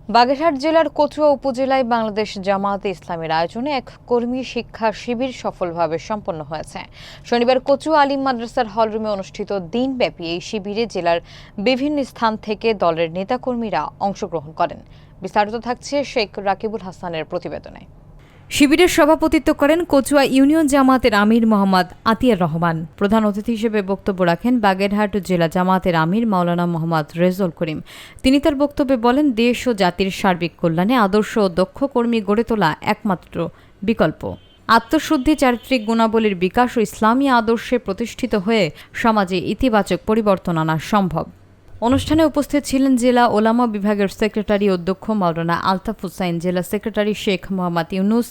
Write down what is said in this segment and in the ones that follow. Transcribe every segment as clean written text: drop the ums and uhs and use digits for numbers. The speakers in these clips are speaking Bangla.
বাগেরহাট জেলার কচুয়া উপজেলায় বাংলাদেশ জামায়াতে ইসলামীর আয়োজনে এক কর্মী শিক্ষা শিবির সফলভাবে সম্পন্ন হয়েছে। শনিবার কচুয়া আলিম মাদ্রাসার হলরুমে অনুষ্ঠিত দিনব্যাপী এই শিবিরে জেলার বিভিন্ন স্থান থেকে দলের নেতাকর্মীরা অংশগ্রহণ করেন। বিস্তারিত থাকছে শেখ রাকিবুল হাসানের প্রতিবেদনে। শিবিরের সভাপতিত্ব করেন কচুয়া ইউনিয়ন জামায়াতের আমির মোহাম্মদ আতিয়ার রহমান। প্রধান অতিথি হিসেবে বক্তব্য রাখেন বাগেরহাট জেলা জামায়াতের আমির মাওলানা মোহাম্মদ রেজল করিম। তিনি তার বক্তব্যে বলেন, দেশ ও জাতির সার্বিক কল্যাণে আদর্শ ও দক্ষ কর্মী গড়ে তোলা একমাত্র বিকল্প। আত্মশুদ্ধি, চারিত্রিক গুণাবলীর বিকাশ ও ইসলামী আদর্শে প্রতিষ্ঠিত হয়ে সমাজে ইতিবাচক পরিবর্তন আনা সম্ভব। অনুষ্ঠানে উপস্থিত ছিলেন জেলা ওলামা বিভাগের সেক্রেটারি অধ্যক্ষ মাওলানা আলতাফ হুসাইন, জেলা সেক্রেটারি শেখ মোহাম্মদ ইউনুস,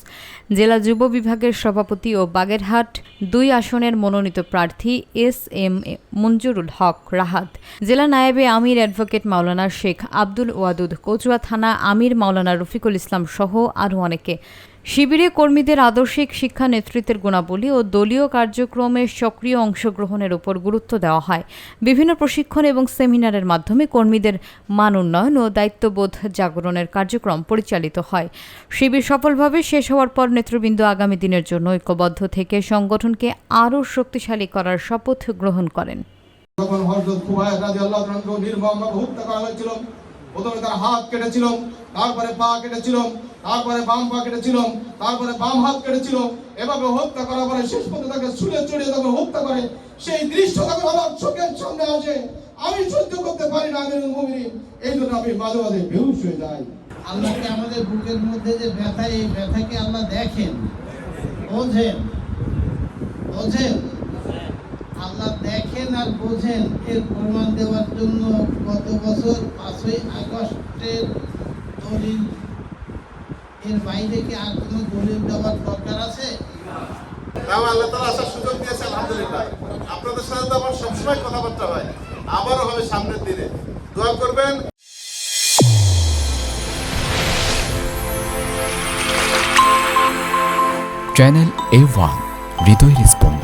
জেলা যুব বিভাগের সভাপতি ও বাগেরহাট ২ আসনের মনোনীত প্রার্থী এস.এম. মঞ্জুরুল হক রাহাত, জেলা নায়েবে আমির অ্যাডভোকেট মাওলানা শেখ আব্দুল ওয়াদুদ, কচুয়া থানা আমির মাওলানা রফিকুল ইসলাম সহ আরও অনেকে। শিবিরে কর্মীদের আদর্শিক শিক্ষা, নেতৃত্বের গুণাবলী ও দলীয় কার্যক্রমে সক্রিয় অংশগ্রহণের উপর গুরুত্ব দেওয়া হয়। বিভিন্ন প্রশিক্ষণ এবং সেমিনারের মাধ্যমে কর্মীদের মান উন্নয়ন ও দায়িত্ববোধ জাগরণের কার্যক্রম পরিচালিত হয়। শিবির সফলভাবে শেষ হওয়ার পর নেতৃবৃন্দ আগামী দিনের জন্য ঐক্যবদ্ধ থেকে সংগঠনকে আরও শক্তিশালী করার শপথ গ্রহণ করেন। প্রথমে তার হাত কেটেছিল, তারপরে পা কেটেছিল, তারপরে বাম পা কেটেছিল, তারপরে বাম হাত কেটেছিল। এভাবে হত্যা করার পরে শেষ পর্যন্ত তাকে ছুঁড়ে চড়িয়ে তখন হত্যা করে। সেই দৃশ্য তখন আমার চোখের সামনে আসে, আমি সহ্য করতে পারি না। আমিরুল মুমিনিন, এই জন্য আমি মাঝে মাঝে বেহুশ হয়ে যাই। আল্লাহকে আমাদের বুকের মধ্যে যে ব্যথা, এই ব্যথাকে আল্লাহ দেখেন, বোঝেন। আল্লাহ দেখেন আর বোঝেন, এর প্রমাণ দেওয়ার জন্য গত বছর 5ই আগস্টের দলিল, এর বাইরে কি আর কোনো দলিল দেওয়ার দরকার আছে? আল্লাহ তাআলা আসার সুযোগ দিয়েছে, আলহামদুলিল্লাহ। আপনাদের সাথে তো আমার সবসময় কথাবার্তা হয়, আবারও হবে সামনের দিনে। দোয়া করবেন। চ্যানেল A1 হৃদয়ের স্পন্দন।